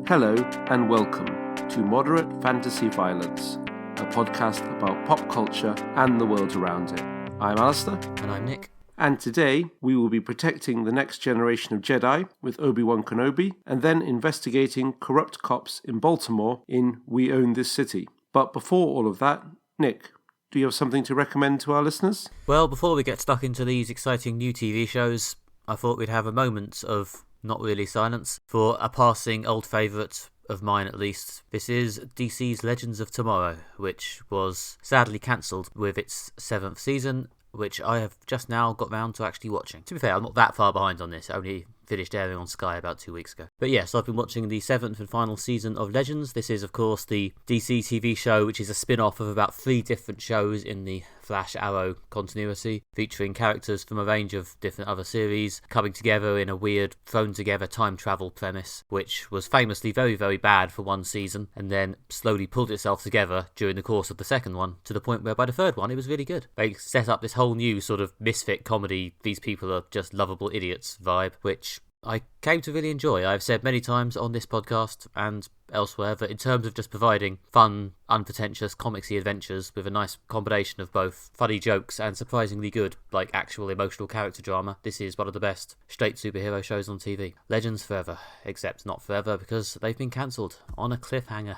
Hello and welcome to Moderate Fantasy Violence, a podcast about pop culture and the world around it. I'm Alistair. And I'm Nick. And today we will be protecting the next generation of Jedi with Obi-Wan Kenobi and then investigating corrupt cops in Baltimore in We Own This City. But before all of that, Nick, do you have something to recommend to our listeners? Well, before we get stuck into these exciting new TV shows, I thought we'd have a moment of not really silence for a passing old favourite of mine at least. This is DC's Legends of Tomorrow, which was sadly cancelled with its 7th season, which I have just now got round to actually watching. To be fair, I'm not that far behind on this. It only finished airing on Sky about 2 weeks ago. But yes, I've been watching the 7th and final season of Legends. This is, of course, the DC TV show, which is a spin-off of about 3 different shows in the Flash Arrow continuity, featuring characters from a range of different other series coming together in a weird, thrown-together time travel premise, which was famously very, very bad for one season, and then slowly pulled itself together during the course of the second one, to the point where by the third one it was really good. They set up this whole new sort of misfit comedy, these people are just lovable idiots vibe, which I came to really enjoy. I've said many times on this podcast and elsewhere that in terms of just providing fun, unpretentious, comicsy adventures with a nice combination of both funny jokes and surprisingly good, like actual emotional character drama, this is one of the best straight superhero shows on TV. Legends forever, except not forever because they've been cancelled on a cliffhanger.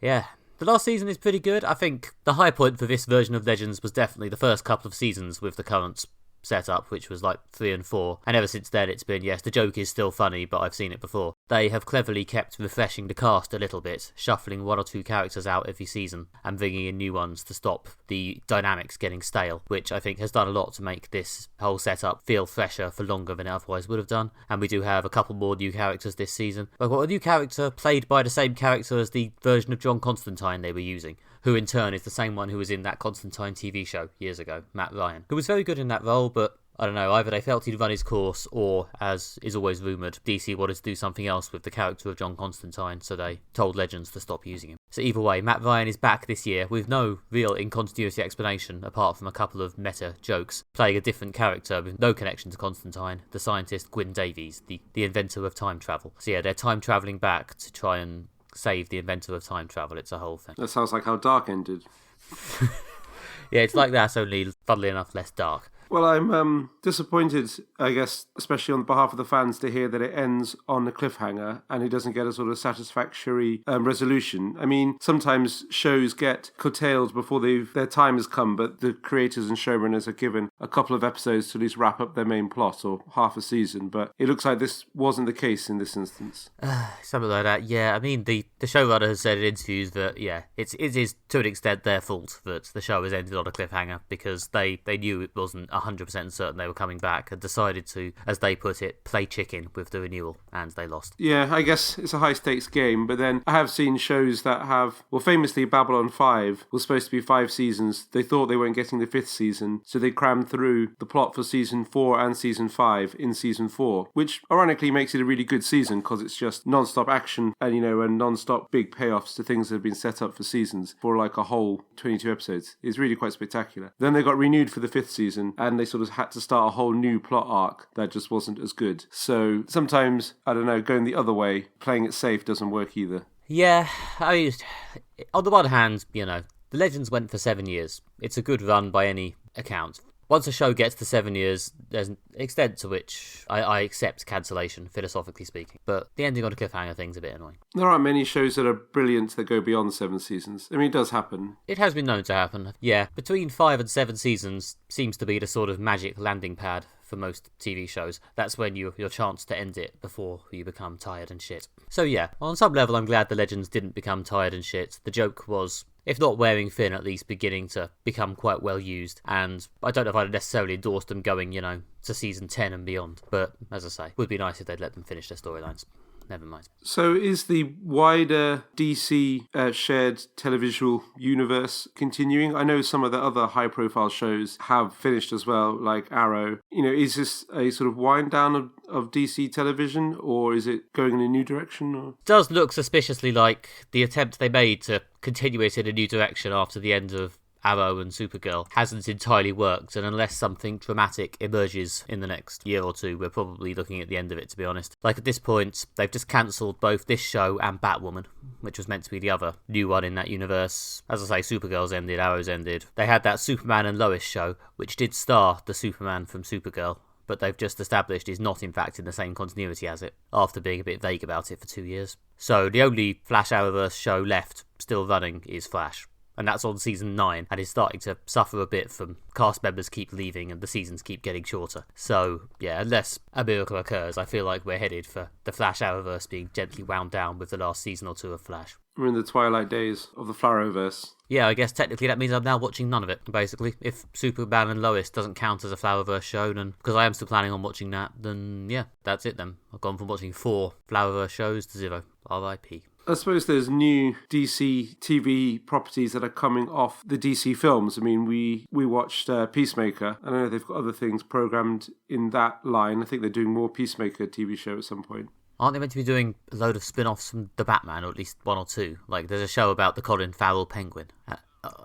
Yeah. The last season is pretty good. I think the high point for this version of Legends was definitely the first couple of seasons with the current setup, which was like 3 and 4, and ever since then it's been, yes, the joke is still funny, but I've seen it before. They have cleverly kept refreshing the cast a little bit, shuffling 1 or 2 characters out every season and bringing in new ones to stop the dynamics getting stale, which I think has done a lot to make this whole setup feel fresher for longer than it otherwise would have done. And we do have a couple more new characters this season. We've got a new character played by the same character as the version of John Constantine they were using, who in turn is the same one who was in that Constantine TV show years ago, Matt Ryan, who was very good in that role, but I don't know, either they felt he'd run his course, or, as is always rumoured, DC wanted to do something else with the character of John Constantine, so they told Legends to stop using him. So either way, Matt Ryan is back this year with no real in-continuity explanation, apart from a couple of meta jokes, playing a different character with no connection to Constantine, the scientist Gwyn Davies, the inventor of time travel. So yeah, they're time travelling back to try and save the inventor of time travel. It's a whole thing. That sounds like how Dark ended. Yeah, it's like that, only, funnily enough, less dark. Well, I'm disappointed, I guess, especially on behalf of the fans, to hear that it ends on a cliffhanger and it doesn't get a sort of satisfactory resolution. I mean, sometimes shows get curtailed before their time has come, but the creators and showrunners are given a couple of episodes to at least wrap up their main plot, or half a season. But it looks like this wasn't the case in this instance. Something like that, yeah. I mean, the showrunner has said in interviews that, yeah, it is to an extent their fault that the show has ended on a cliffhanger, because they knew it wasn't 100% certain they were coming back and decided to, as they put it, play chicken with the renewal, and they lost. Yeah, I guess it's a high-stakes game, but then I have seen shows that have, well, famously Babylon 5 was supposed to be 5 seasons. They thought they weren't getting the 5th season, so they crammed through the plot for season 4 and season 5 in season 4, which ironically makes it a really good season because it's just non-stop action and, and non-stop big payoffs to things that have been set up for seasons for like a whole 22 episodes. It's really quite spectacular. Then they got renewed for the 5th season, and they sort of had to start a whole new plot arc that just wasn't as good. So sometimes, I don't know, going the other way, playing it safe doesn't work either. Yeah, I mean, on the one hand, the Legends went for 7 years. It's a good run by any account. Once a show gets to 7 years, there's an extent to which I accept cancellation, philosophically speaking. But the ending on a cliffhanger thing's a bit annoying. There aren't many shows that are brilliant that go beyond 7 seasons. I mean, it does happen. It has been known to happen, yeah. Between 5 and 7 seasons seems to be the sort of magic landing pad for most TV shows. That's when your chance to end it before you become tired and shit. So yeah, on some level I'm glad the Legends didn't become tired and shit. The joke was, if not wearing thin, at least beginning to become quite well used. And I don't know if I'd necessarily endorse them going, to season 10 and beyond. But as I say, would be nice if they'd let them finish their storylines. Never mind. So is the wider DC shared televisual universe continuing? I know some of the other high-profile shows have finished as well, like Arrow. Is this a sort of wind down of DC television, or is it going in a new direction? Or? It does look suspiciously like the attempt they made to continue it in a new direction after the end of Arrow and Supergirl hasn't entirely worked, and unless something dramatic emerges in the next year or two, we're probably looking at the end of it, to be honest. Like, at this point, they've just cancelled both this show and Batwoman, which was meant to be the other new one in that universe. As I say, Supergirl's ended, Arrow's ended. They had that Superman and Lois show, which did star the Superman from Supergirl, but they've just established is not in fact in the same continuity as it, after being a bit vague about it for 2 years. So the only Flash Arrowverse show left, still running, is Flash. And that's on season 9, and is starting to suffer a bit from cast members keep leaving and the seasons keep getting shorter. So, yeah, unless a miracle occurs, I feel like we're headed for the Flash Arrowverse being gently wound down with the last season or two of Flash. We're in the twilight days of the Flowerverse. Yeah, I guess technically that means I'm now watching none of it, basically. If Superman and Lois doesn't count as a Flowerverse show, then, because I am still planning on watching that, then yeah, that's it then. I've gone from watching 4 Flowerverse shows to 0. R.I.P. I suppose there's new DC TV properties that are coming off the DC films. I mean, we watched Peacemaker, and I know they've got other things programmed in that line. I think they're doing more Peacemaker TV show at some point. Aren't they meant to be doing a load of spin-offs from The Batman, or at least 1 or 2? Like, there's a show about the Colin Farrell Penguin,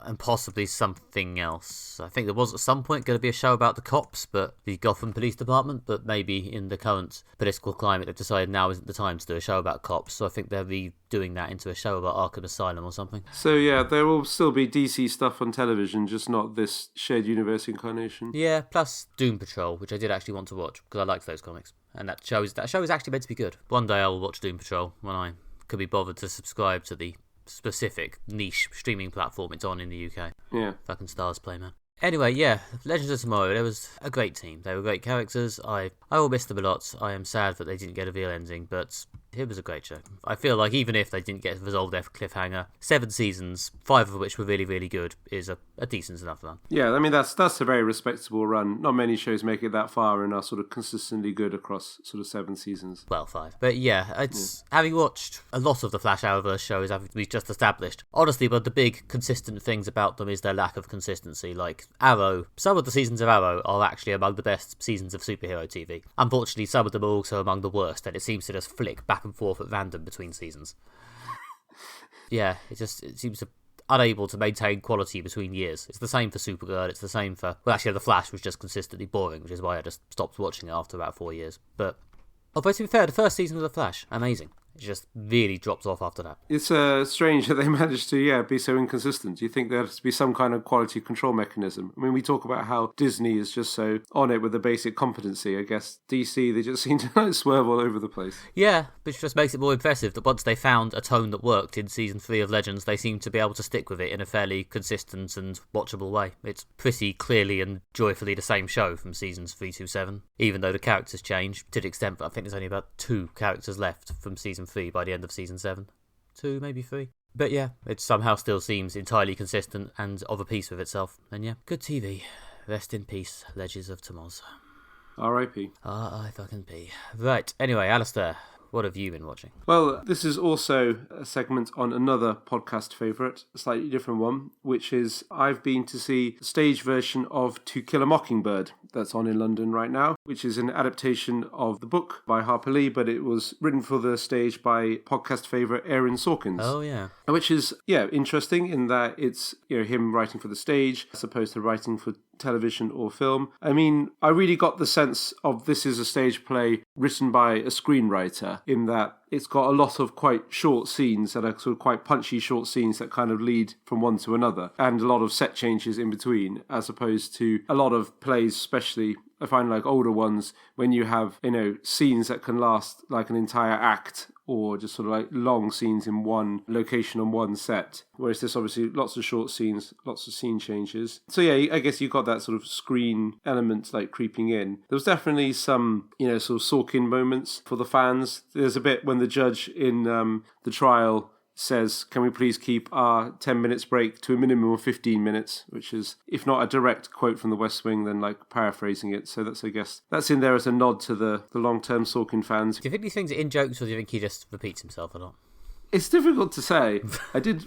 and possibly something else. I think there was at some point going to be a show about the cops, but the Gotham Police Department, but maybe in the current political climate they've decided now isn't the time to do a show about cops, so I think they'll be doing that into a show about Arkham Asylum or something. So yeah, there will still be DC stuff on television, just not this shared universe incarnation. Yeah, plus Doom Patrol, which I did actually want to watch, because I liked those comics. And that show is actually meant to be good. One day I will watch Doom Patrol when I could be bothered to subscribe to the specific niche streaming platform it's on in the UK. Yeah. Fucking Stars Play, man. Anyway, yeah, Legends of Tomorrow, there was a great team. They were great characters. I will miss them a lot. I am sad that they didn't get a real ending, but it was a great show. I feel like even if they didn't get resolved their cliffhanger, 7 seasons, 5 of which were really, really good, is a decent enough run. Yeah, I mean, that's a very respectable run. Not many shows make it that far and are sort of consistently good across sort of 7 seasons. Well, 5. But yeah, it's having watched a lot of the Flash Arrowverse shows we've just established, honestly, but the big consistent things about them is their lack of consistency. Like Arrow, some of the seasons of Arrow are actually among the best seasons of superhero TV. Unfortunately, some of them are also among the worst, and it seems to just flick back and forth at random between seasons. Yeah, it seems unable to maintain quality between years. It's the same for Supergirl, it's the same for... Well, actually, The Flash was just consistently boring, which is why I just stopped watching it after about 4 years. But, although to be fair, the first season of The Flash, amazing. It just really drops off after that. It's strange that they managed to, be so inconsistent. Do you think there has to be some kind of quality control mechanism? I mean, we talk about how Disney is just so on it with the basic competency. I guess DC, they just seem to swerve all over the place. Yeah, which just makes it more impressive that once they found a tone that worked in Season 3 of Legends, they seem to be able to stick with it in a fairly consistent and watchable way. It's pretty clearly and joyfully the same show from Seasons 3 to 7, even though the characters change to the extent that I think there's only about 2 characters left from Season 3 by the end of Season 7. 2, maybe 3. But yeah, it somehow still seems entirely consistent and of a piece with itself. And yeah, good TV. Rest in peace, Legends of Tomorrow. R.I.P. R.I.P. Right, anyway, Alistair, what have you been watching? Well, this is also a segment on another podcast favourite, a slightly different one, which is I've been to see the stage version of To Kill a Mockingbird that's on in London right now, which is an adaptation of the book by Harper Lee, but it was written for the stage by podcast favourite Aaron Sorkins. Oh, yeah. Which is, interesting in that it's, him writing for the stage as opposed to writing for television or film. I mean, I really got the sense of this is a stage play written by a screenwriter in that it's got a lot of quite short scenes that are sort of quite punchy short scenes that kind of lead from one to another, and a lot of set changes in between, as opposed to a lot of plays, especially I find like older ones, when you have, scenes that can last like an entire act, or just sort of like long scenes in one location on one set. Whereas there's obviously lots of short scenes, lots of scene changes. So yeah, I guess you got that sort of screen element like creeping in. There was definitely some, sort of Sorkin moments for the fans. There's a bit when the judge in the trial says, can we please keep our 10 minutes break to a minimum of 15 minutes, which is, if not a direct quote from the West Wing, then like paraphrasing it. So that's, I guess, that's in there as a nod to the long-term Sorkin fans. Do you think these things are in jokes, or do you think he just repeats himself a lot? It's difficult to say. I did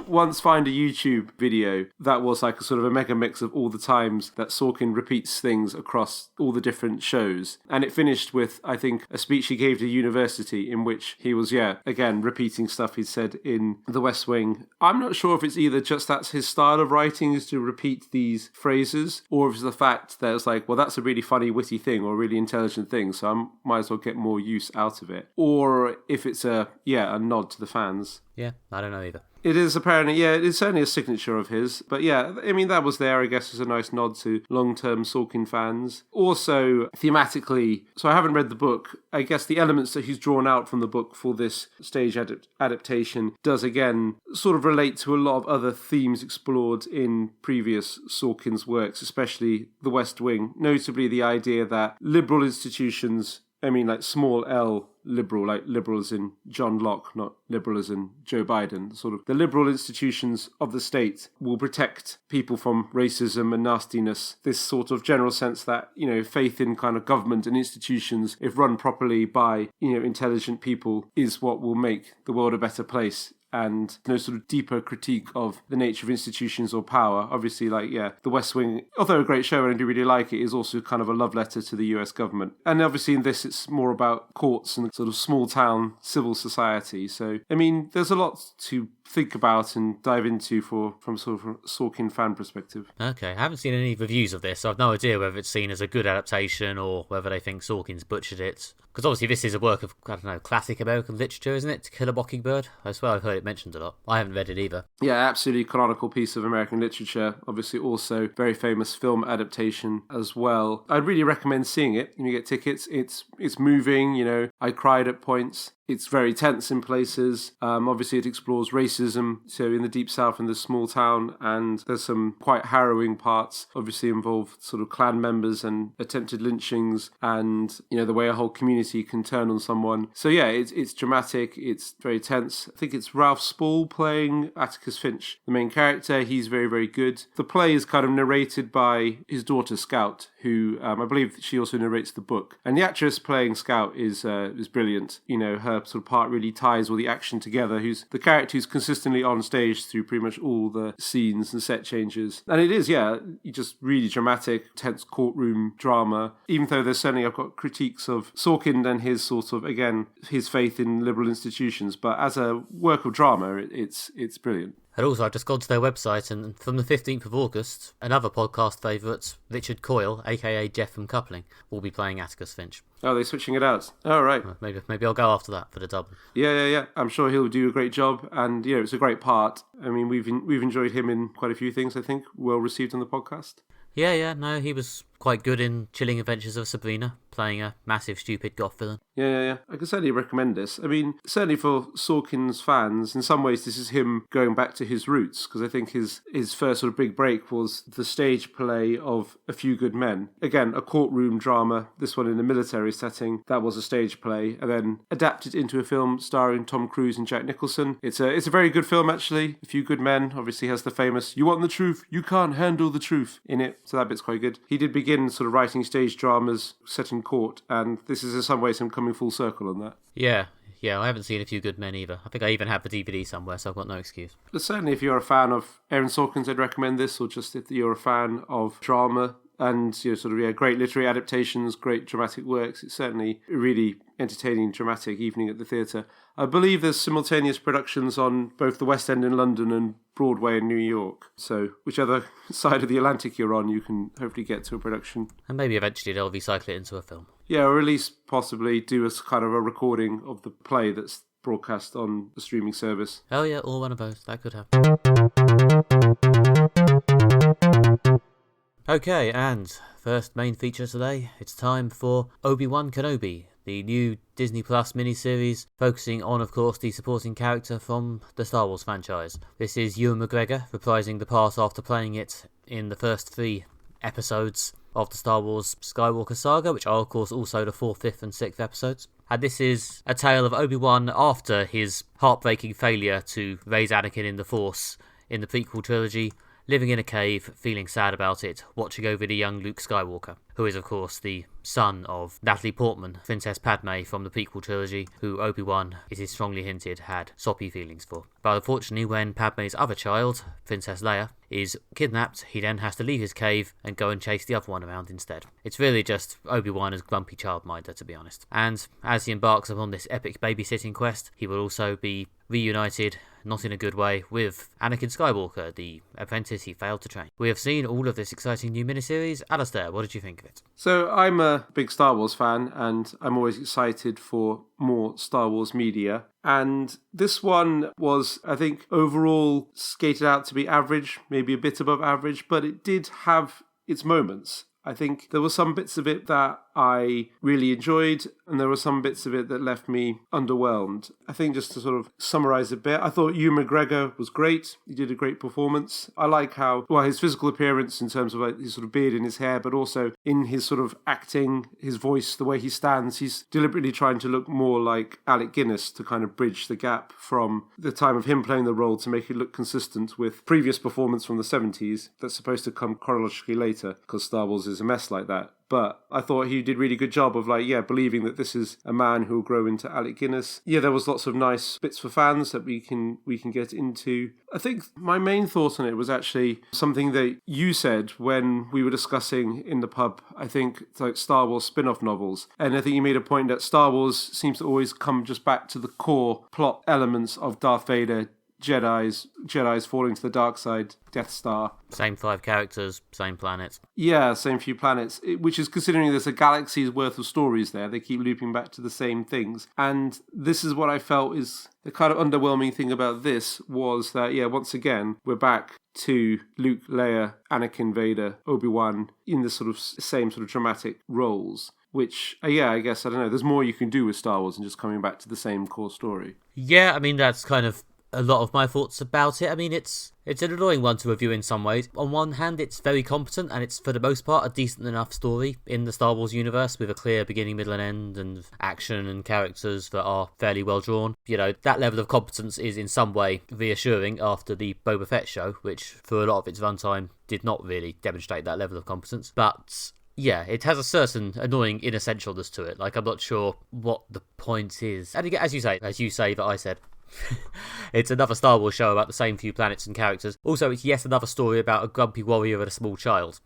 once find a YouTube video that was like a sort of a mega mix of all the times that Sorkin repeats things across all the different shows. And it finished with, I think, a speech he gave to university in which he was, again, repeating stuff he'd said in The West Wing. I'm not sure if it's either just that's his style of writing is to repeat these phrases, or if it's the fact that it's like, well, that's a really funny, witty thing or a really intelligent thing, so I might as well get more use out of it. Or if it's a nod to the fans. Yeah, I don't know either. It is apparently, it's certainly a signature of his. But yeah, I mean, that was there, I guess, as a nice nod to long-term Sorkin fans. Also, thematically, so I haven't read the book. I guess the elements that he's drawn out from the book for this stage adaptation does, again, sort of relate to a lot of other themes explored in previous Sorkin's works, especially The West Wing. Notably, the idea that liberal institutions, I mean, like small L liberal, like liberal as in John Locke, not liberal as in Joe Biden. Sort of the liberal institutions of the state will protect people from racism and nastiness. This sort of general sense that, faith in kind of government and institutions, if run properly by, intelligent people, is what will make the world a better place. And no sort of deeper critique of the nature of institutions or power. Obviously, The West Wing, although a great show and I do really like it, is also kind of a love letter to the US government. And obviously in this, it's more about courts and sort of small town civil society. So, I mean, there's a lot to think about and dive into from sort of a Sorkin fan perspective. Okay, I haven't seen any reviews of this, so I've no idea whether it's seen as a good adaptation or whether they think Sorkin's butchered it. Because obviously this is a work of, classic American literature, isn't it? To Kill a Mockingbird. I swear I've heard it mentioned a lot. I haven't read it either. Yeah, absolutely canonical piece of American literature. Obviously also very famous film adaptation as well. I'd really recommend seeing it when you get tickets. It's moving, I cried at points. It's very tense in places. Obviously, it explores racism, so in the Deep South in this small town, and there's some quite harrowing parts, obviously involve sort of Klan members and attempted lynchings, and, the way a whole community can turn on someone. So yeah, it's dramatic, it's very tense. I think it's Ralph Spall playing Atticus Finch, the main character. He's very, very good. The play is kind of narrated by his daughter, Scout, who I believe she also narrates the book. And the actress playing Scout is brilliant. Her sort of part really ties all the action together. Who's the character who's consistently on stage through pretty much all the scenes and set changes. And it is, just really dramatic, tense courtroom drama. Even though there's certainly, I've got critiques of Sorkin and his sort of, again, his faith in liberal institutions. But as a work of drama, it's brilliant. And also, I've just gone to their website, and from the 15th of August, another podcast favourite, Richard Coyle, a.k.a. Jeff from Coupling, will be playing Atticus Finch. Oh, they're switching it out. Oh, right. Maybe I'll go after that for the dub. Yeah. I'm sure he'll do a great job, and, it's a great part. I mean, we've enjoyed him in quite a few things, I think, well received on the podcast. Yeah, no, he was quite good in Chilling Adventures of Sabrina, playing a massive, stupid goth villain. Yeah. I can certainly recommend this. I mean, certainly for Sorkin's fans, in some ways this is him going back to his roots, because I think his first sort of big break was the stage play of A Few Good Men. Again, a courtroom drama, this one in a military setting. That was a stage play, and then adapted into a film starring Tom Cruise and Jack Nicholson. It's a very good film, actually. A Few Good Men obviously has the famous "You want the truth, you can't handle the truth" in it, so that bit's quite good. He did begin sort of writing stage dramas set in court, and this is in some ways him coming full circle on that. Yeah, I haven't seen A Few Good Men either. I think I even have the DVD somewhere, so I've got no excuse. But certainly if you're a fan of Aaron Sorkin's, I'd recommend this, or just if you're a fan of drama and great literary adaptations, great dramatic works. It's certainly a really entertaining, dramatic evening at the theatre. I believe there's simultaneous productions on both the West End in London and Broadway in New York. So whichever side of the Atlantic you're on, you can hopefully get to a production. And maybe eventually they'll recycle it into a film. Yeah, or at least possibly do a kind of a recording of the play that's broadcast on a streaming service. Oh yeah, all one of those. That could happen. Okay, and first main feature today, it's time for Obi-Wan Kenobi, the new Disney Plus miniseries focusing on, of course, the supporting character from the Star Wars franchise. This is Ewan McGregor reprising the part after playing it in the first 3 episodes of the Star Wars Skywalker saga, which are, of course, also the 4th, 5th and 6th episodes. And this is a tale of Obi-Wan after his heartbreaking failure to raise Anakin in the Force in the prequel trilogy, living in a cave, feeling sad about it, watching over the young Luke Skywalker, who is of course the son of Natalie Portman, Princess Padme from the prequel trilogy, who Obi-Wan, it is strongly hinted, had soppy feelings for. But unfortunately, when Padme's other child, Princess Leia, is kidnapped, he then has to leave his cave and go and chase the other one around instead. It's really just Obi-Wan as grumpy childminder, to be honest. And as he embarks upon this epic babysitting quest, he will also be reunited, not in a good way, with Anakin Skywalker, the apprentice he failed to train. We have seen all of this exciting new miniseries. Alistair, what did you think of it? So I'm a big Star Wars fan, and I'm always excited for more Star Wars media. And this one was, I think, overall skated out to be average, maybe a bit above average, but it did have its moments. I think there were some bits of it that I really enjoyed, and there were some bits of it that left me underwhelmed. I think just to sort of summarise a bit, I thought Ewan McGregor was great. He did a great performance. I like how, well, his physical appearance in terms of like his sort of beard and his hair, but also in his sort of acting, his voice, the way he stands, he's deliberately trying to look more like Alec Guinness to kind of bridge the gap from the time of him playing the role to make it look consistent with previous performance from the 70s that's supposed to come chronologically later, because Star Wars is a mess like that. But I thought he did a really good job of believing that this is a man who will grow into Alec Guinness. Yeah, there was lots of nice bits for fans that we can get into. I think my main thought on it was actually something that you said when we were discussing in the pub, I think, like Star Wars spin-off novels. And I think you made a point that Star Wars seems to always come just back to the core plot elements of Darth Vader, Jedi's falling to the dark side, Death Star. Same 5 characters, same planets. Yeah, same few planets, which is considering there's a galaxy's worth of stories there. They keep looping back to the same things. And this is what I felt is the kind of underwhelming thing about this was that, once again, we're back to Luke, Leia, Anakin, Vader, Obi-Wan in the sort of same sort of dramatic roles. Which, I guess, I don't know, there's more you can do with Star Wars than just coming back to the same core story. Yeah, I mean, that's kind of a lot of my thoughts about it. I mean, it's an annoying one to review in some ways. On one hand, it's very competent, and it's, for the most part, a decent enough story in the Star Wars universe, with a clear beginning, middle, and end, and action and characters that are fairly well drawn. That level of competence is in some way reassuring after the Boba Fett show, which, for a lot of its runtime, did not really demonstrate that level of competence. But yeah, it has a certain annoying inessentialness to it. I'm not sure what the point is. And again, as you say that I said, it's another Star Wars show about the same few planets and characters. Also, it's yet another story about a grumpy warrior and a small child.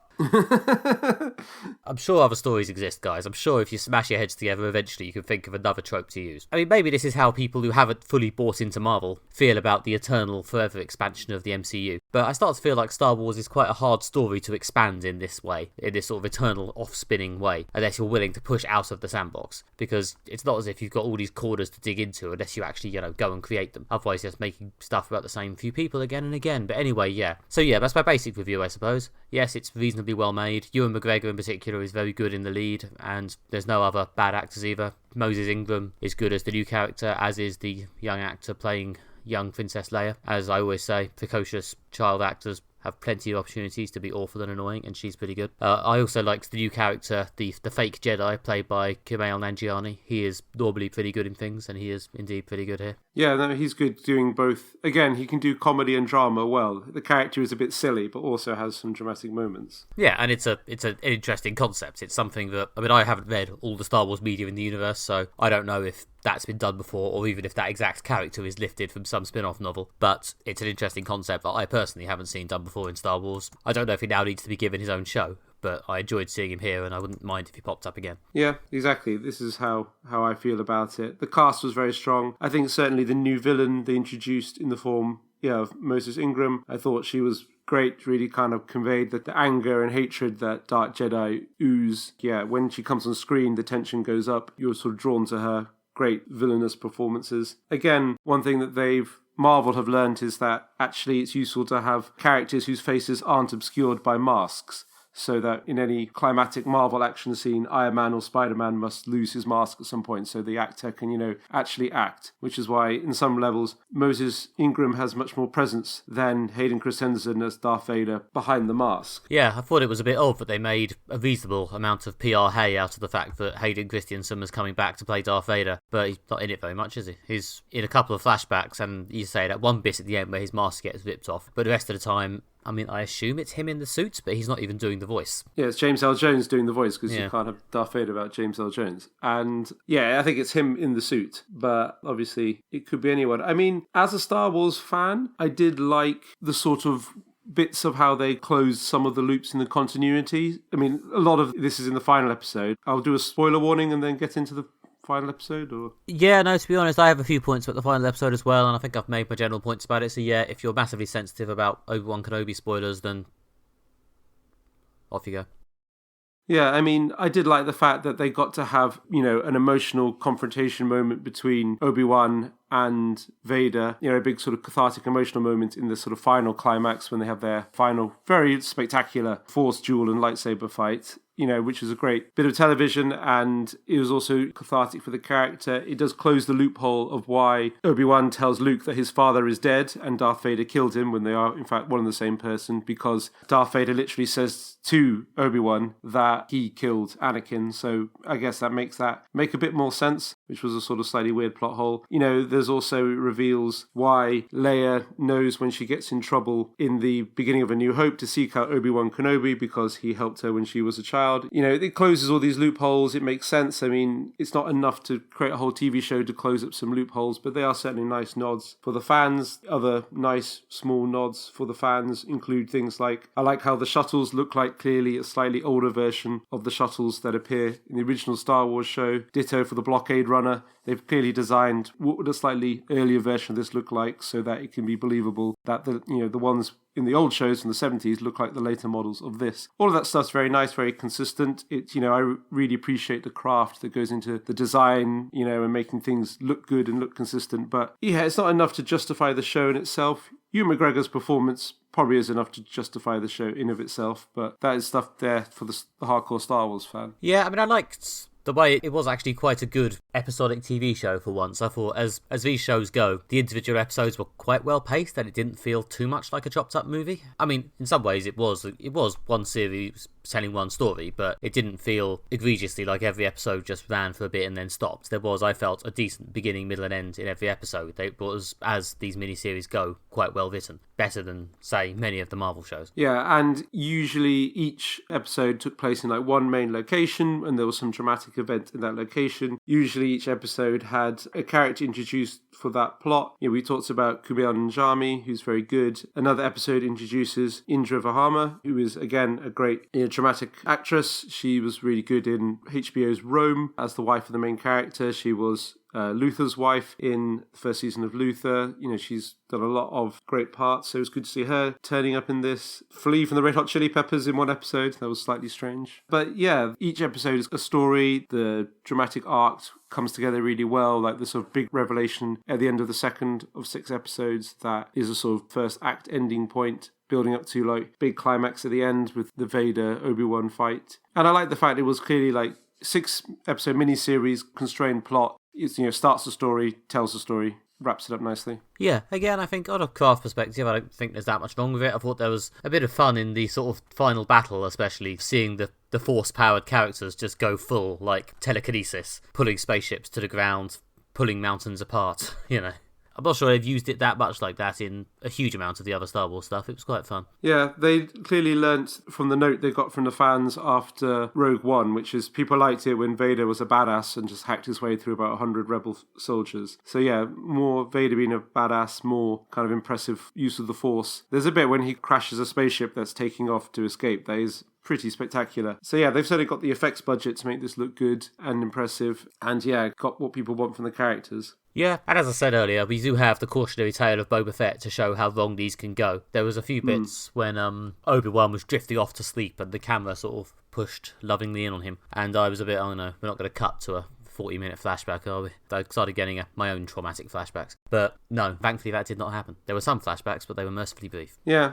I'm sure other stories exist, guys. I'm sure if you smash your heads together, eventually you can think of another trope to use. I mean, maybe this is how people who haven't fully bought into Marvel feel about the eternal, forever expansion of the MCU. But I start to feel like Star Wars is quite a hard story to expand in this way, in this sort of eternal, off-spinning way, unless you're willing to push out of the sandbox. Because it's not as if you've got all these corners to dig into unless you actually, go and create them. Otherwise, you're just making stuff about the same few people again and again. But anyway, yeah. So yeah, that's my basic review, I suppose. Yes, it's reasonably well made. Ewan McGregor in particular is very good in the lead, and there's no other bad actors either. Moses Ingram is good as the new character, as is the young actor playing young Princess Leia. As I always say, precocious child actors have plenty of opportunities to be awful and annoying, and she's pretty good. I also liked the new character, the fake Jedi, played by Kumail Nanjiani. He is normally pretty good in things, and he is indeed pretty good here. Yeah, no, he's good doing both. Again, he can do comedy and drama well. The character is a bit silly, but also has some dramatic moments. Yeah, and it's an interesting concept. It's something that, I mean, I haven't read all the Star Wars media in the universe, so I don't know if that's been done before, or even if that exact character is lifted from some spin-off novel. But it's an interesting concept that I personally haven't seen done before in Star Wars. I don't know if he now needs to be given his own show, but I enjoyed seeing him here, and I wouldn't mind if he popped up again. Yeah, exactly. This is how I feel about it. The cast was very strong. I think certainly the new villain they introduced in the form of Moses Ingram, I thought she was great, really kind of conveyed the anger and hatred that Dark Jedi ooze. Yeah, when she comes on screen, the tension goes up. You're sort of drawn to her. Great villainous performances. Again, one thing that Marvel have learned is that actually it's useful to have characters whose faces aren't obscured by masks. So that in any climatic Marvel action scene, Iron Man or Spider-Man must lose his mask at some point so the actor can, actually act. Which is why, in some levels, Moses Ingram has much more presence than Hayden Christensen as Darth Vader behind the mask. Yeah, I thought it was a bit odd that they made a reasonable amount of PR hay out of the fact that Hayden Christensen was coming back to play Darth Vader, but he's not in it very much, is he? He's in a couple of flashbacks, and you say that one bit at the end where his mask gets ripped off, but the rest of the time, I mean, I assume it's him in the suit, but he's not even doing the voice. Yeah, it's James L. Jones doing the voice, because you can't have Darth Vader without James L. Jones. And yeah, I think it's him in the suit, but obviously it could be anyone. I mean, as a Star Wars fan, I did like the sort of bits of how they closed some of the loops in the continuity. I mean, a lot of this is in the final episode. I'll do a spoiler warning and then get into the final episode, or? Yeah, no, to be honest, I have a few points about the final episode as well, and I think I've made my general points about it. So yeah, if you're massively sensitive about Obi-Wan Kenobi spoilers, then off you go. Yeah, I mean, I did like the fact that they got to have, an emotional confrontation moment between Obi-Wan and Vader, a big sort of cathartic emotional moment in the sort of final climax when they have their final, very spectacular Force duel and lightsaber fight. Which was a great bit of television, and it was also cathartic for the character. It does close the loophole of why Obi-Wan tells Luke that his father is dead and Darth Vader killed him, when they are, in fact, one and the same person, because Darth Vader literally says to Obi-Wan that he killed Anakin. So I guess that makes that make a bit more sense, which was a sort of slightly weird plot hole. There's also reveals why Leia knows when she gets in trouble in the beginning of A New Hope to seek out Obi-Wan Kenobi, because he helped her when she was a child. It closes all these loopholes. It makes sense. I mean, it's not enough to create a whole TV show to close up some loopholes, but they are certainly nice nods for the fans. Other nice small nods for the fans include things like, I like how the shuttles look like clearly a slightly older version of the shuttles that appear in the original Star Wars show. Ditto for the blockade runner. They've clearly designed what would a slightly earlier version of this look like, so that it can be believable that the ones in the old shows from the 70s look like the later models of this. All of that stuff's very nice, very consistent. It's, I really appreciate the craft that goes into the design, and making things look good and look consistent. But yeah, it's not enough to justify the show in itself. Ewan McGregor's performance probably is enough to justify the show in of itself, but that is stuff there for the hardcore Star Wars fan. Yeah, I mean, I liked the way it was actually quite a good episodic TV show for once. I thought, as these shows go, the individual episodes were quite well paced, and it didn't feel too much like a chopped up movie. I mean, in some ways it was one series telling one story, but it didn't feel egregiously like every episode just ran for a bit and then stopped. There was, I felt, a decent beginning, middle and end in every episode. It was, as these miniseries go, quite well written. Better than, say, many of the Marvel shows. Yeah, and usually each episode took place in like one main location, and there was some dramatic event in that location. Usually each episode had a character introduced for that plot. We talked about Kumail Nanjiani, who's very good. Another episode introduces Indra Vahama, who is, again, a great dramatic actress. She was really good in HBO's Rome as the wife of the main character. She was Luther's wife in the first season of Luther. She's done a lot of great parts, so it was good to see her turning up in this. Flea from the Red Hot Chili Peppers in one episode. That was slightly strange. But yeah, each episode is a story. The dramatic arc comes together really well, like the sort of big revelation at the end of the second of 6 episodes that is a sort of first act ending point, building up to like big climax at the end with the Vader Obi-Wan fight. And I like the fact it was clearly like 6 episode miniseries, constrained plot. It's, starts the story, tells the story, wraps it up nicely. Yeah, again, I think on a craft perspective, I don't think there's that much wrong with it. I thought there was a bit of fun in the sort of final battle, especially seeing the Force-powered characters just go full, like, telekinesis, pulling spaceships to the ground, pulling mountains apart, I'm not sure they've used it that much like that in a huge amount of the other Star Wars stuff. It was quite fun. Yeah, they clearly learnt from the note they got from the fans after Rogue One, which is people liked it when Vader was a badass and just hacked his way through about 100 rebel soldiers. So yeah, more Vader being a badass, more kind of impressive use of the Force. There's a bit when he crashes a spaceship that's taking off to escape that is pretty spectacular. So yeah, they've certainly got the effects budget to make this look good and impressive, and yeah, got what people want from the characters. Yeah, and as I said earlier, we do have the cautionary tale of Boba Fett to show how wrong these can go. There was a few bits when Obi-Wan was drifting off to sleep and the camera sort of pushed lovingly in on him, and I was a bit, oh no, we're not going to cut to a 40-minute flashback, are we? I started getting my own traumatic flashbacks. But no, thankfully that did not happen. There were some flashbacks, but they were mercifully brief. Yeah.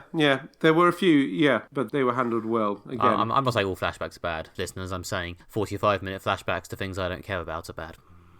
There were a few, but they were handled well. Again, I'm not saying all flashbacks are bad, listeners. I'm saying 45-minute flashbacks to things I don't care about are bad.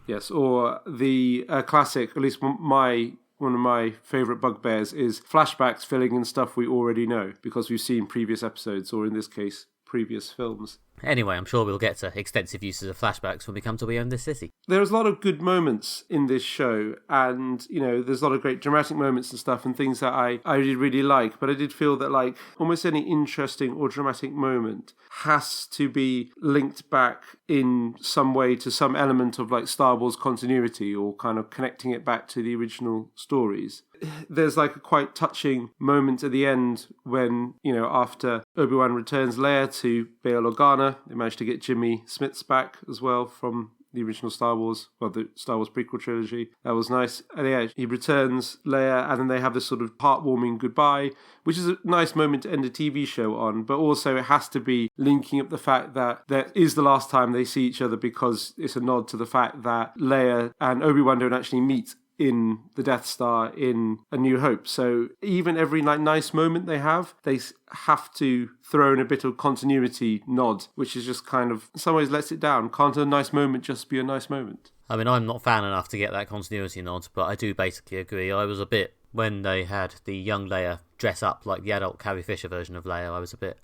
Yes, or the classic, at least one of my favourite bugbears is flashbacks filling in stuff we already know because we've seen previous episodes, or in this case, previous films. Anyway, I'm sure we'll get to extensive uses of flashbacks when we come to We Own This City. There's a lot of good moments in this show, and, there's a lot of great dramatic moments and stuff and things that I did really like, but I did feel that, like, almost any interesting or dramatic moment has to be linked back in some way to some element of, like, Star Wars continuity or kind of connecting it back to the original stories. There's like a quite touching moment at the end when, after Obi-Wan returns Leia to Bail Organa, they manage to get Jimmy Smits back as well from the original Star Wars, the Star Wars prequel trilogy. That was nice. And yeah, he returns Leia, and then they have this sort of heartwarming goodbye, which is a nice moment to end a TV show on, but also it has to be linking up the fact that that is the last time they see each other, because it's a nod to the fact that Leia and Obi-Wan don't actually meet in the Death Star in A New Hope. So even every nice moment they have to throw in a bit of continuity nod, which is just kind of, in some ways, lets it down. Can't a nice moment just be a nice moment? I mean, I'm not fan enough to get that continuity nod, but I do basically agree. I was a bit, when they had the young Leia dress up like the adult Carrie Fisher version of Leia, I was a bit,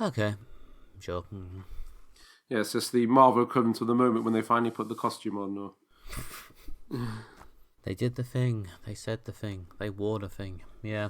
okay, sure. Mm-hmm. Yeah, it's just the Marvel equivalent of the moment when they finally put the costume on. Or... They did the thing. They said the thing. They wore the thing. Yeah,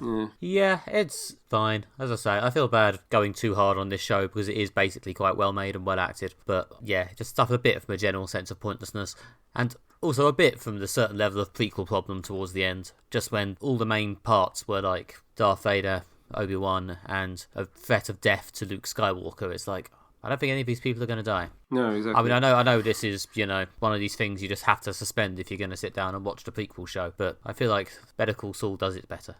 it's fine. As I say, I feel bad going too hard on this show because it is basically quite well made and well acted. But yeah, it just suffered a bit from a general sense of pointlessness. And also a bit from the certain level of prequel problem towards the end. Just when all the main parts were like Darth Vader, Obi-Wan, and a threat of death to Luke Skywalker, it's like, I don't think any of these people are going to die. No, exactly. I mean, I know this is, one of these things you just have to suspend if you're going to sit down and watch the prequel show, but I feel like Better Call Saul does it better.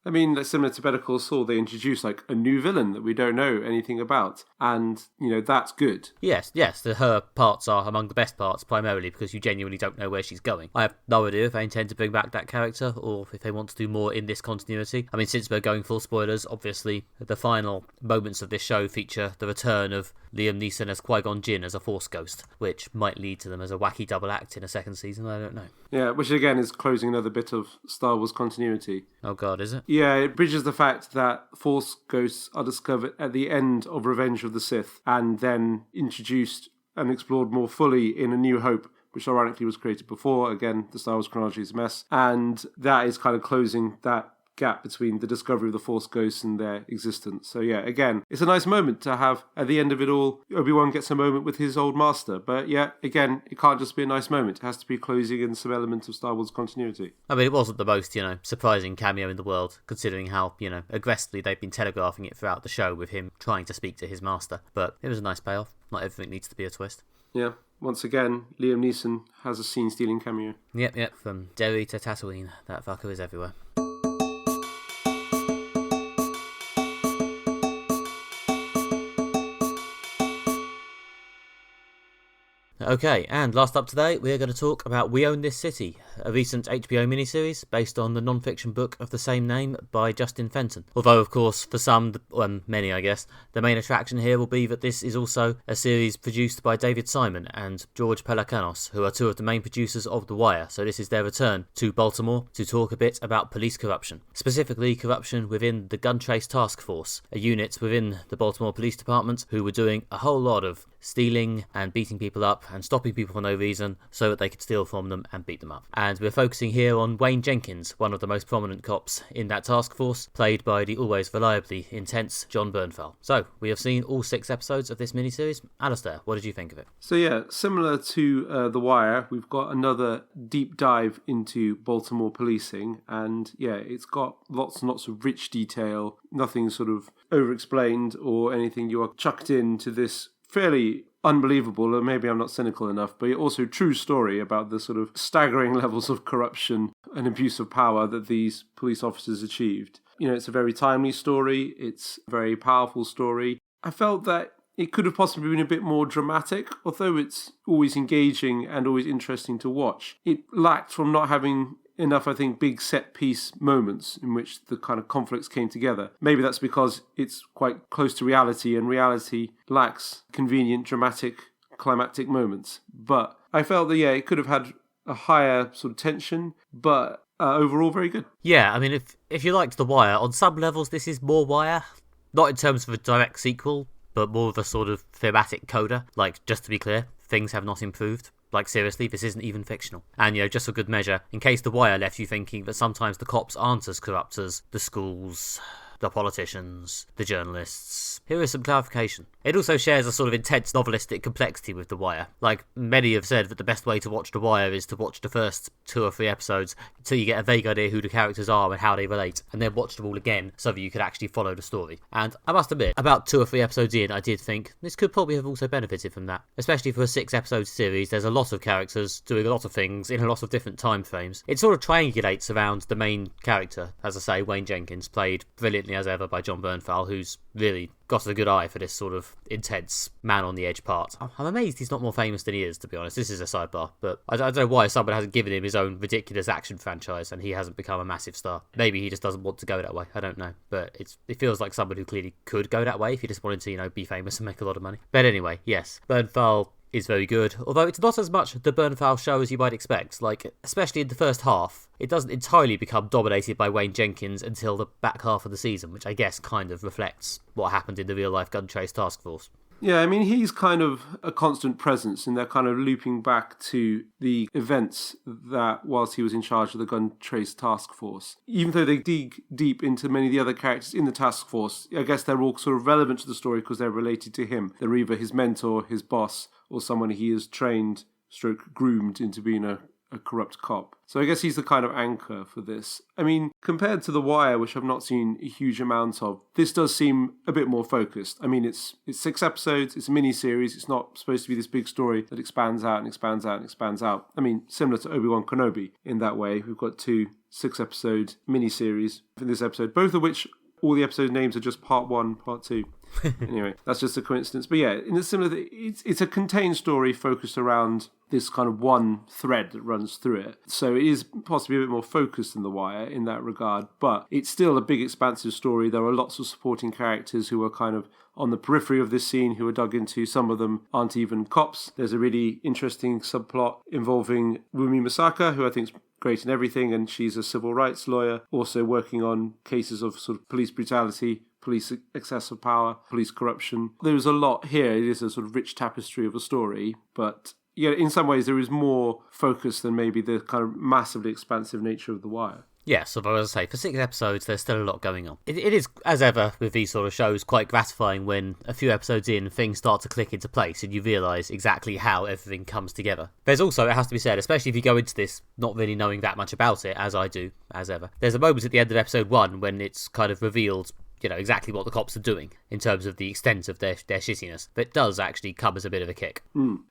I mean, that's similar to Better Call Saul. They introduce like a new villain that we don't know anything about, and that's good. Yes. Her parts are among the best parts, primarily because you genuinely don't know where she's going. I have no idea if they intend to bring back that character or if they want to do more in this continuity. I mean, since we're going full spoilers, obviously the final moments of this show feature the return of Liam Neeson as Qui-Gon Jinn as a Force ghost, which might lead to them as a wacky double act in a second season. I don't know. Yeah, which again is closing another bit of Star Wars continuity. Oh God, is it? Yeah, it bridges the fact that Force ghosts are discovered at the end of Revenge of the Sith and then introduced and explored more fully in A New Hope, which ironically was created before. Again, the Star Wars chronology is a mess. And that is kind of closing that gap between the discovery of the Force ghosts and their existence. So yeah, again, it's a nice moment to have at the end of it all. Obi-Wan gets a moment with his old master, but yeah, again, it can't just be a nice moment. It has to be closing in some element of Star Wars continuity. I mean, it wasn't the most, surprising cameo in the world, considering how, aggressively they've been telegraphing it throughout the show with him trying to speak to his master. But it was a nice payoff. Not everything needs to be a twist. Yeah. Once again, Liam Neeson has a scene-stealing cameo. Yep. From Derry to Tatooine, that fucker is everywhere. Okay, and last up today, we're going to talk about We Own This City, a recent HBO miniseries based on the non-fiction book of the same name by Justin Fenton. Although, of course, for some, many I guess, the main attraction here will be that this is also a series produced by David Simon and George Pelecanos, who are two of the main producers of The Wire, so this is their return to Baltimore to talk a bit about police corruption. Specifically, corruption within the Gun Trace Task Force, a unit within the Baltimore Police Department who were doing a whole lot of stealing and beating people up and stopping people for no reason so that they could steal from them and beat them up. And we're focusing here on Wayne Jenkins, one of the most prominent cops in that task force, played by the always reliably intense John Bernthal. So, we have seen all 6 episodes of this miniseries. Alistair, what did you think of it? So yeah, similar to The Wire, we've got another deep dive into Baltimore policing, and yeah, it's got lots and lots of rich detail, nothing sort of over-explained or anything. You are chucked into this fairly unbelievable, or maybe I'm not cynical enough, but also true story about the sort of staggering levels of corruption and abuse of power that these police officers achieved. It's a very timely story. It's a very powerful story. I felt that it could have possibly been a bit more dramatic, although it's always engaging and always interesting to watch. It lacked from not having enough, I think, big set-piece moments in which the kind of conflicts came together. Maybe that's because it's quite close to reality, and reality lacks convenient, dramatic, climactic moments. But I felt that, yeah, it could have had a higher sort of tension, but overall very good. Yeah, I mean, if you liked The Wire, on some levels this is more Wire. Not in terms of a direct sequel, but more of a sort of thematic coda. Like, just to be clear, things have not improved. Like, seriously, this isn't even fictional. And, just for good measure, in case The Wire left you thinking that sometimes the cops aren't as corrupt as the schools, the politicians, the journalists, here is some clarification. It also shares a sort of intense novelistic complexity with The Wire. Like, many have said that the best way to watch The Wire is to watch the first 2 or 3 episodes until you get a vague idea who the characters are and how they relate, and then watch them all again so that you could actually follow the story. And I must admit, about 2 or 3 episodes in, I did think this could probably have also benefited from that. Especially for a 6-episode series, there's a lot of characters doing a lot of things in a lot of different time frames. It sort of triangulates around the main character, as I say, Wayne Jenkins, played brilliantly as ever by John Bernthal, who's really got a good eye for this sort of intense man-on-the-edge part. I'm amazed he's not more famous than he is, to be honest. This is a sidebar, but I don't know why someone hasn't given him his own ridiculous action franchise and he hasn't become a massive star. Maybe he just doesn't want to go that way. I don't know, but it feels like someone who clearly could go that way if he just wanted to, be famous and make a lot of money. But anyway, yes, Bernthal is very good, although it's not as much the Bernthal show as you might expect. Like, especially in the first half, it doesn't entirely become dominated by Wayne Jenkins until the back half of the season, which I guess kind of reflects what happened in the real-life gun chase task force. Yeah, I mean, he's kind of a constant presence, and they're kind of looping back to the events that whilst he was in charge of the gun trace task force. Even though they dig deep into many of the other characters in the task force, I guess they're all sort of relevant to the story because they're related to him. They're either his mentor, his boss, or someone he has trained, groomed into being a corrupt cop. So I guess he's the kind of anchor for this. I mean, compared to The Wire, which I've not seen a huge amount of, this does seem a bit more focused. I mean, it's 6 episodes, it's a miniseries, it's not supposed to be this big story that expands out and expands out and expands out. I mean, similar to Obi-Wan Kenobi in that way. We've got 2 6-episode miniseries in this episode, both of which all the episode names are just part 1, part 2. Anyway, that's just a coincidence. But yeah, in a similar, it's a contained story focused around this kind of one thread that runs through it. So it is possibly a bit more focused than The Wire in that regard, but it's still a big expansive story. There are lots of supporting characters who are kind of on the periphery of this scene who are dug into. Some of them aren't even cops. There's a really interesting subplot involving Wumi Masaka, who I think is great in everything, and she's a civil rights lawyer, also working on cases of sort of police brutality, police excess of power, police corruption. There's a lot here. It is a sort of rich tapestry of a story, but yeah, in some ways there is more focus than maybe the kind of massively expansive nature of The Wire. Yes, although as I say, for 6 episodes, there's still a lot going on. It is, as ever with these sort of shows, quite gratifying when a few episodes in, things start to click into place and you realise exactly how everything comes together. There's also, it has to be said, especially if you go into this not really knowing that much about it, as I do, as ever, there's a moment at the end of episode 1 when it's kind of revealed exactly what the cops are doing in terms of the extent of their shittiness. But it does actually come as a bit of a kick.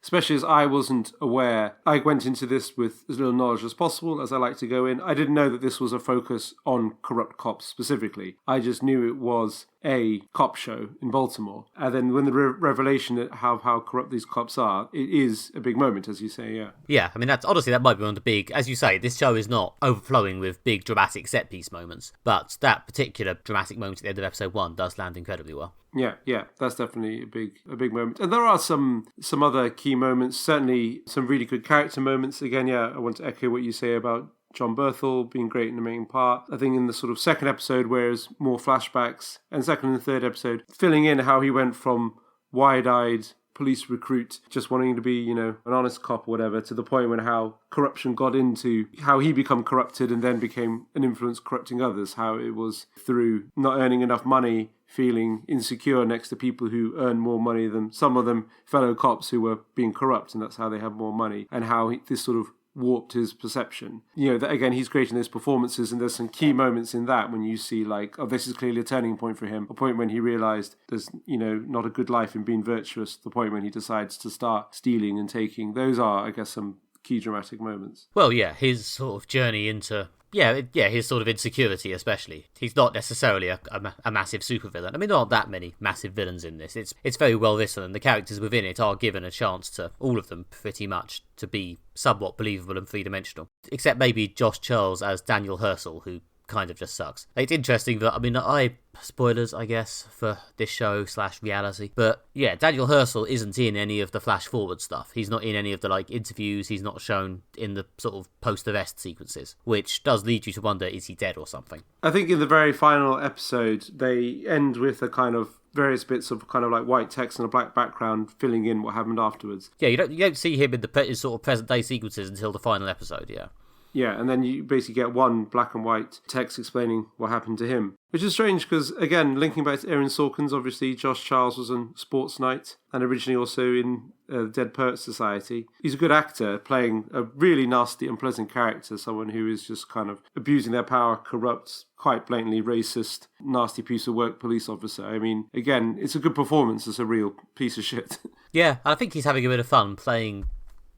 Especially as I wasn't aware. I went into this with as little knowledge as possible, as I like to go in. I didn't know that this was a focus on corrupt cops specifically. I just knew it was a cop show in Baltimore. And then when the revelation of how corrupt these cops are, it is a big moment, as you say, yeah. Yeah, I mean, that's honestly, that might be one of the big, as you say, this show is not overflowing with big dramatic set-piece moments, but that particular dramatic moment at the end of episode 1 does land incredibly well. Yeah, that's definitely a big moment. And there are some other key moments, certainly some really good character moments. Again, yeah, I want to echo what you say about John Berthel being great in the main part. I think in the sort of second episode, where there's more flashbacks, and second and third episode, filling in how he went from wide-eyed police recruit, just wanting to be, an honest cop or whatever, to the point when how corruption got into how he become corrupted and then became an influence corrupting others, how it was through not earning enough money, feeling insecure next to people who earn more money than some of them, fellow cops who were being corrupt, and that's how they have more money, and how this sort of warped his perception. That again, he's creating those performances, and there's some key moments in that when you see this is clearly a turning point for him, a point when he realised there's not a good life in being virtuous, the point when he decides to start stealing and taking. Those are, I guess, some key dramatic moments. Well, yeah, his sort of journey into his sort of insecurity especially. He's not necessarily a massive supervillain. I mean, there aren't that many massive villains in this. It's very well written, and the characters within it are given a chance to, all of them pretty much, to be somewhat believable and three-dimensional. Except maybe Josh Charles as Daniel Herschel, who kind of just sucks. It's interesting that, spoilers, I guess, for this show / reality. But yeah, Daniel Herschel isn't in any of the flash forward stuff. He's not in any of the interviews. He's not shown in the sort of post-arrest sequences, which does lead you to wonder, is he dead or something? I think in the very final episode, they end with a kind of various bits of kind of white text and a black background filling in what happened afterwards. Yeah, you don't see him in the sort of present day sequences until the final episode. Yeah. Yeah, and then you basically get one black and white text explaining what happened to him. Which is strange because, again, linking back to Aaron Sorkin's, obviously Josh Charles was on Sports Night and originally also in Dead Poets Society. He's a good actor playing a really nasty, unpleasant character, someone who is just kind of abusing their power, corrupt, quite blatantly racist, nasty piece of work police officer. I mean, again, it's a good performance as a real piece of shit. Yeah, I think he's having a bit of fun playing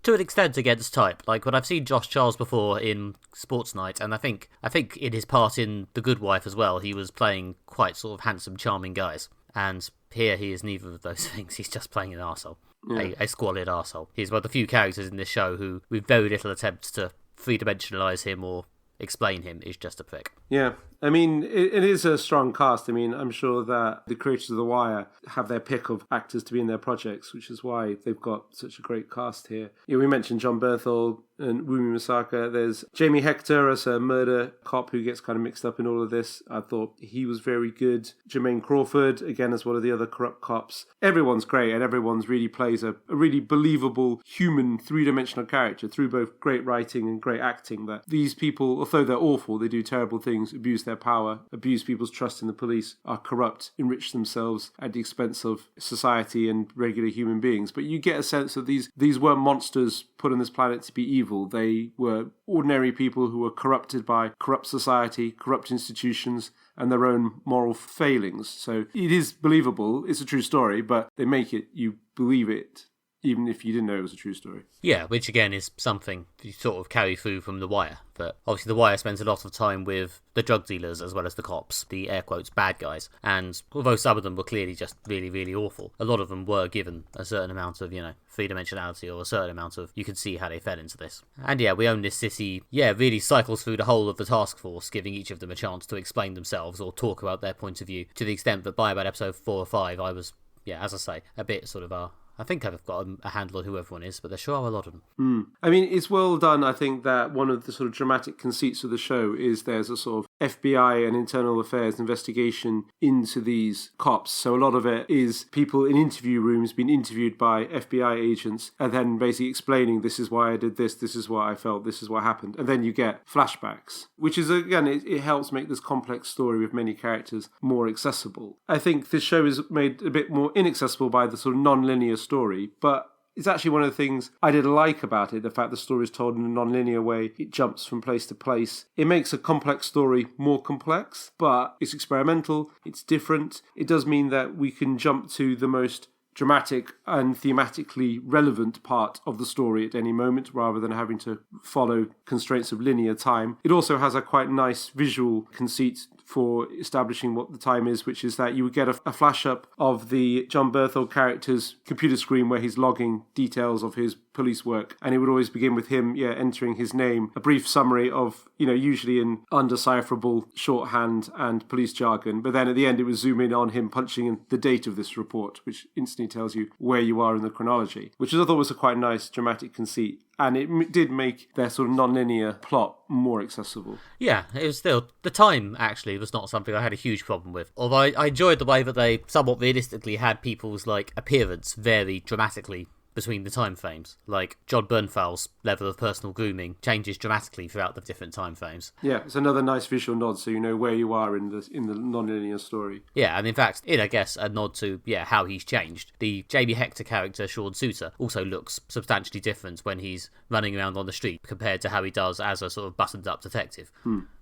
to an extent against type. When I've seen Josh Charles before in Sports Night, and I think in his part in The Good Wife as well, he was playing quite sort of handsome, charming guys. And here he is neither of those things. He's just playing an arsehole. Yeah. A squalid arsehole. He's one of the few characters in this show who, with very little attempts to three-dimensionalise him or explain him, is just a prick. Yeah. I mean, it is a strong cast. I mean, I'm sure that the creators of The Wire have their pick of actors to be in their projects, which is why they've got such a great cast here. Yeah, we mentioned John Bernthal and Wumi Masaka. There's Jamie Hector as a murder cop who gets kind of mixed up in all of this. I thought he was very good. Jermaine Crawford, again, as one of the other corrupt cops. Everyone's great, and everyone's really plays a really believable, human, three-dimensional character through both great writing and great acting. That these people, although they're awful, they do terrible things, abuse their power, abuse people's trust in the police, are corrupt, enrich themselves at the expense of society and regular human beings. But you get a sense that these weren't monsters put on this planet to be evil. They were ordinary people who were corrupted by corrupt society, corrupt institutions, and their own moral failings. So it is believable. It's a true story, but they make it, you believe it, even if you didn't know it was a true story. Yeah, which again is something you sort of carry through from The Wire. But obviously The Wire spends a lot of time with the drug dealers as well as the cops, the air quotes bad guys. And although some of them were clearly just really, really awful, a lot of them were given a certain amount of, three-dimensionality or a certain amount of, you could see how they fell into this. And yeah, We Own This City, really cycles through the whole of the task force, giving each of them a chance to explain themselves or talk about their point of view, to the extent that by about episode 4 or 5, I was, as I say, a bit sort of I think I've got a handle on who everyone is, but there sure are a lot of them. I mean, it's well done. I think that one of the sort of dramatic conceits of the show is there's a sort of FBI and internal affairs investigation into these cops. So a lot of it is people in interview rooms being interviewed by FBI agents and then basically explaining, this is why I did this is what I felt, this is what happened. And then you get flashbacks, which is, again, it helps make this complex story with many characters more accessible. I think this show is made a bit more inaccessible by the sort of non-linear story, but it's actually one of the things I did like about it, the fact the story is told in a non-linear way. It jumps from place to place. It makes a complex story more complex, but it's experimental, it's different. It does mean that we can jump to the most dramatic and thematically relevant part of the story at any moment rather than having to follow constraints of linear time. It also has a quite nice visual conceit for establishing what the time is, which is that you would get a flash up of the John Bernthal character's computer screen where he's logging details of his police work, and it would always begin with him entering his name, a brief summary of, usually in undecipherable shorthand and police jargon, but then at the end it would zoom in on him punching in the date of this report, which instantly tells you where you are in the chronology, which I thought was a quite nice dramatic conceit. And it did make their sort of non-linear plot more accessible. Yeah, it was still... The time, actually, was not something I had a huge problem with. Although I enjoyed the way that they somewhat realistically had people's, appearance vary dramatically between the time frames. Like, John Bernthal's level of personal grooming changes dramatically throughout the different time frames. Yeah, it's another nice visual nod so you know where you are in the non-linear story. Yeah, and in fact, I guess, a nod to, how he's changed. The Jamie Hector character, Sean Souter, also looks substantially different when he's running around on the street compared to how he does as a sort of buttoned-up detective.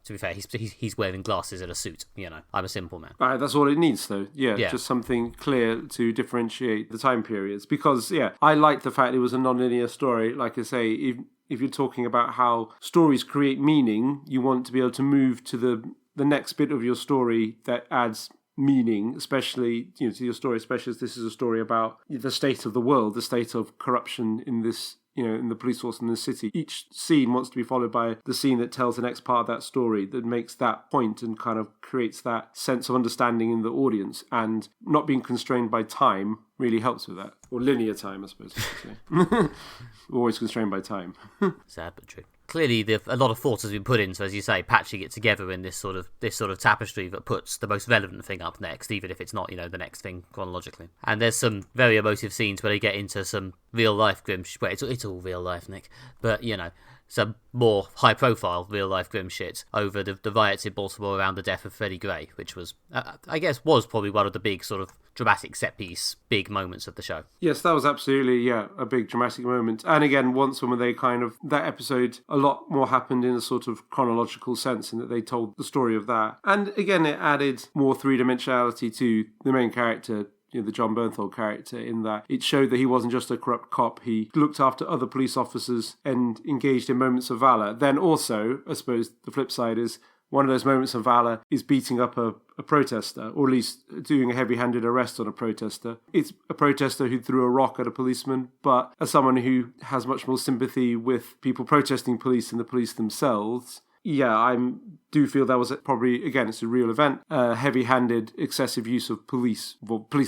To be fair, he's wearing glasses and a suit. I'm a simple man. That's all it needs, though. Yeah, just something clear to differentiate the time periods. Because, I like the fact it was a non-linear story. Like I say, if you're talking about how stories create meaning, you want to be able to move to the next bit of your story that adds meaning, especially, to your story, especially as this is a story about the state of the world, the state of corruption in this, in the police force in the city. Each scene wants to be followed by the scene that tells the next part of that story, that makes that point and kind of creates that sense of understanding in the audience, and not being constrained by time really helps with that. Or linear time, I suppose I should say. Always constrained by time. Sad but true. Clearly, a lot of thought has been put into, as you say, patching it together in this sort of tapestry that puts the most relevant thing up next, even if it's not, the next thing chronologically. And there's some very emotive scenes where they get into some real life grim. Well, it's all real life, Nick, but some more high-profile real-life grim shit over the riots in Baltimore around the death of Freddie Gray, which was, I guess, was probably one of the big sort of dramatic set-piece, big moments of the show. Yes, that was absolutely, a big dramatic moment. And again, once when they that episode, a lot more happened in a sort of chronological sense, in that they told the story of that. And again, it added more three-dimensionality to the main character, the John Bernthal character, in that it showed that he wasn't just a corrupt cop. He looked after other police officers and engaged in moments of valor. Then also, I suppose the flip side is, one of those moments of valor is beating up a protester, or at least doing a heavy-handed arrest on a protester. It's a protester who threw a rock at a policeman, but as someone who has much more sympathy with people protesting police than the police themselves, I do feel that was probably, again, it's a real event, heavy-handed, excessive use of police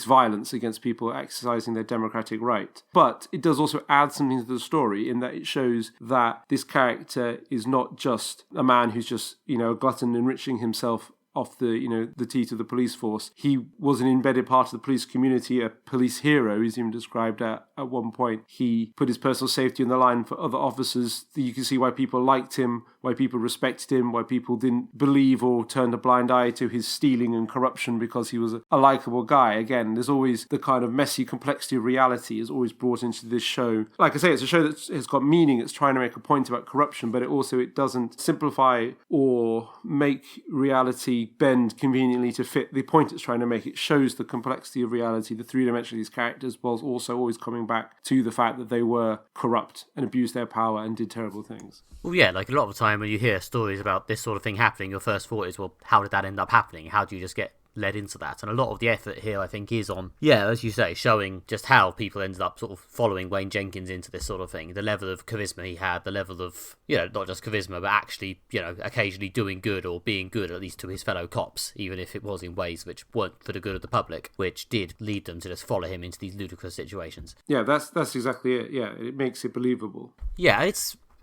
violence against people exercising their democratic right. But it does also add something to the story, in that it shows that this character is not just a man who's just, a glutton enriching himself off the teat of the police force. He was an embedded part of the police community, a police hero, he's even described at one point. He put his personal safety on the line for other officers. You can see why people liked him, why people respected him, why people didn't believe or turned a blind eye to his stealing and corruption, because he was a likable guy. Again, there's always the kind of messy complexity of reality is always brought into this show. Like I say, it's a show that has got meaning. It's trying to make a point about corruption, but it doesn't simplify or make reality bend conveniently to fit the point it's trying to make. It shows the complexity of reality, the three-dimension of these characters, whilst also always coming back to the fact that they were corrupt and abused their power and did terrible things. Well, yeah, like a lot of the time when you hear stories about this sort of thing happening, your first thought is, well, how did that end up happening? How do you just get led into that? And a lot of the effort here, I think, is on, as you say, showing just how people ended up sort of following Wayne Jenkins into this sort of thing. The level of charisma he had, the level of, not just charisma, but actually, occasionally doing good or being good, at least to his fellow cops, even if it was in ways which weren't for the good of the public, which did lead them to just follow him into these ludicrous situations. Yeah, that's exactly it. Yeah, it makes it believable. Yeah, it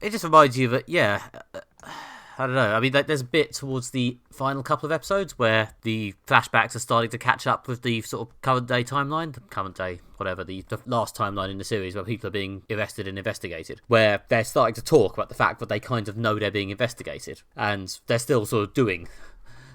just reminds you that, I don't know. I mean, there's a bit towards the final couple of episodes where the flashbacks are starting to catch up with the sort of current day timeline, the last timeline in the series where people are being arrested and investigated, where they're starting to talk about the fact that they kind of know they're being investigated, and they're still sort of doing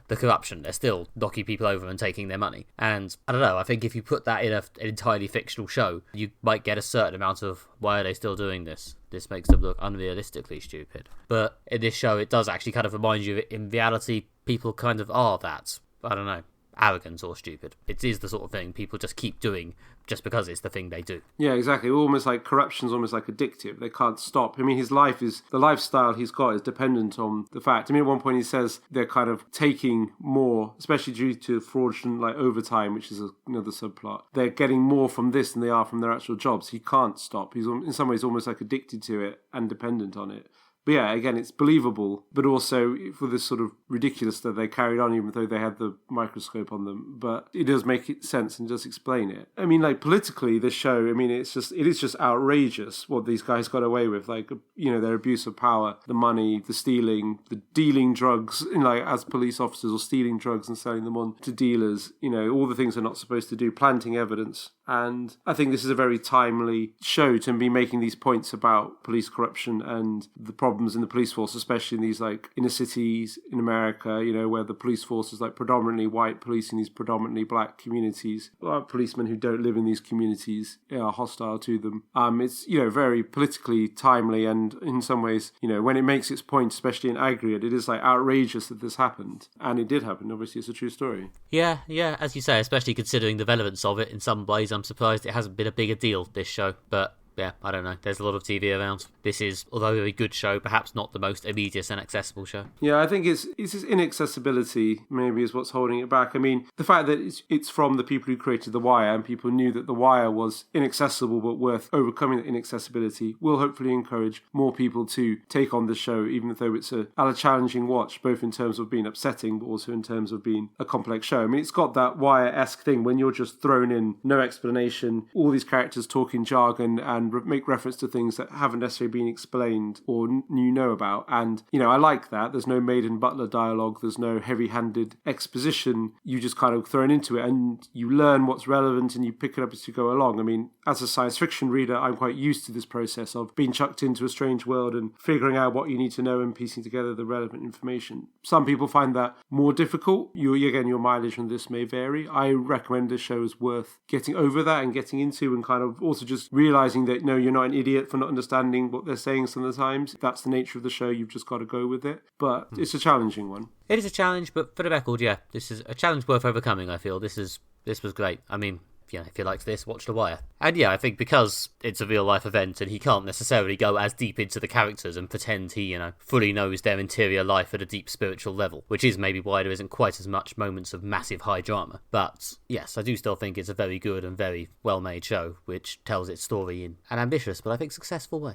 the corruption. They're still knocking people over and taking their money. And I don't know, I think if you put that in an entirely fictional show, you might get a certain amount of, why are they still doing this? This makes them look unrealistically stupid. But in this show, it does actually kind of remind you that in reality, people kind of are that, I don't know, arrogant or stupid. It is the sort of thing people just keep doing just because it's the thing they do. Yeah, exactly. Almost like corruption's almost like addictive. They can't stop. I mean, the lifestyle he's got is dependent on the fact. I mean, at one point he says they're kind of taking more, especially due to fraudulent overtime, which is another subplot. They're getting more from this than they are from their actual jobs. He can't stop. He's in some ways almost like addicted to it and dependent on it. But yeah, again, it's believable, but also for this sort of ridiculous that they carried on even though they had the microscope on them. But it does make sense and does explain it. I mean, politically, this show, I mean, it is just outrageous what these guys got away with. Their abuse of power, the money, the stealing, the dealing drugs, as police officers, or stealing drugs and selling them on to dealers, all the things they're not supposed to do, planting evidence. And I think this is a very timely show to be making these points about police corruption and the problems in the police force, especially in these inner cities in America, where the police force is predominantly white, policing these predominantly black communities. Policemen who don't live in these communities are hostile to them. It's very politically timely, and in some ways, when it makes its point, especially in aggregate, it is outrageous that this happened, and it did happen. Obviously, it's a true story. Yeah, as you say, especially considering the relevance of it. In some ways, I'm surprised it hasn't been a bigger deal, this show, but yeah, I don't know. There's a lot of TV around. This is, although a very good show, perhaps not the most immediate and accessible show. Yeah, I think it's this inaccessibility maybe is what's holding it back. I mean, the fact that it's from the people who created The Wire, and people knew that The Wire was inaccessible but worth overcoming that inaccessibility, will hopefully encourage more people to take on the show, even though it's a challenging watch, both in terms of being upsetting but also in terms of being a complex show. I mean, it's got that Wire-esque thing when you're just thrown in, no explanation, all these characters talking jargon and make reference to things that haven't necessarily been explained or you know about. And, you know, I like that. There's no maiden butler dialogue. There's no heavy-handed exposition. You just kind of thrown into it and you learn what's relevant and you pick it up as you go along. I mean, as a science fiction reader, I'm quite used to this process of being chucked into a strange world and figuring out what you need to know and piecing together the relevant information. Some people find that more difficult. Your mileage on this may vary. I recommend this show is worth getting over that and getting into, and kind of also just realising that, no, you're not an idiot for not understanding what they're saying some of the times. That's the nature of the show. You've just got to go with it. But it's a challenging one. It is a challenge, but for the record, yeah, this is a challenge worth overcoming, I feel. This was great. I mean, yeah, if you liked this, watch The Wire. And yeah, I think because it's a real-life event and he can't necessarily go as deep into the characters and pretend he, fully knows their interior life at a deep spiritual level, which is maybe why there isn't quite as much moments of massive high drama. But yes, I do still think it's a very good and very well-made show, which tells its story in an ambitious but I think successful way.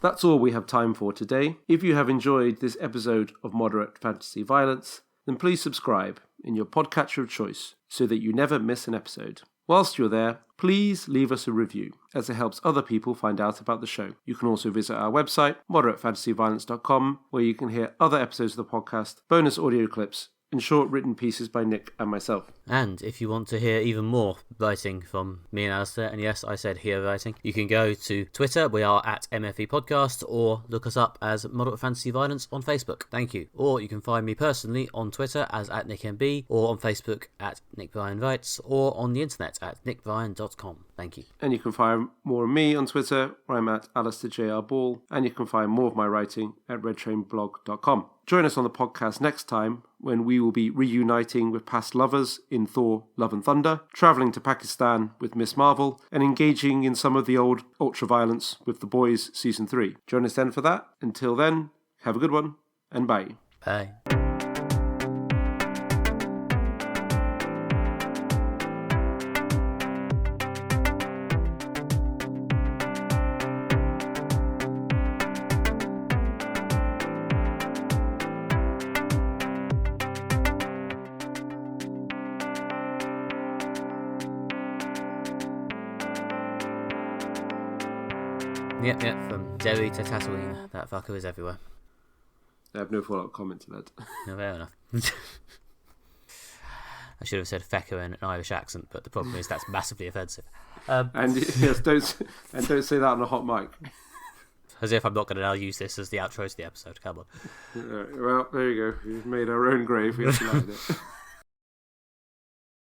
That's all we have time for today. If you have enjoyed this episode of Moderate Fantasy Violence, then please subscribe in your podcatcher of choice so that you never miss an episode. Whilst you're there, please leave us a review, as it helps other people find out about the show. You can also visit our website, moderatefantasyviolence.com, where you can hear other episodes of the podcast, bonus audio clips, and short written pieces by Nick and myself. And if you want to hear even more writing from me and Alistair, and yes, I said here writing, you can go to Twitter. We are at MFV Podcast, or look us up as Moderate Fantasy Violence on Facebook. Thank you. Or you can find me personally on Twitter as at NickMB, or on Facebook at Nick Bryan Writes, or on the internet at nickbryan.com. Thank you. And you can find more of me on Twitter, where I'm at Alistair J.R. Ball, and you can find more of my writing at redtrainblog.com. Join us on the podcast next time, when we will be reuniting with past lovers in Thor, Love and Thunder, travelling to Pakistan with Miss Marvel, and engaging in some of the old ultra-violence with The Boys Season 3. Join us then for that. Until then, have a good one, and bye. Bye. Yep, from Derry to Tatooine. That fucker is everywhere. I have no follow-up comment to that. No, fair enough. I should have said fecker in an Irish accent, but the problem is that's massively offensive. And yes, don't say that on a hot mic. As if I'm not going to now use this as the outro to the episode. Come on. Well, there you go. We've made our own grave. We have to light it.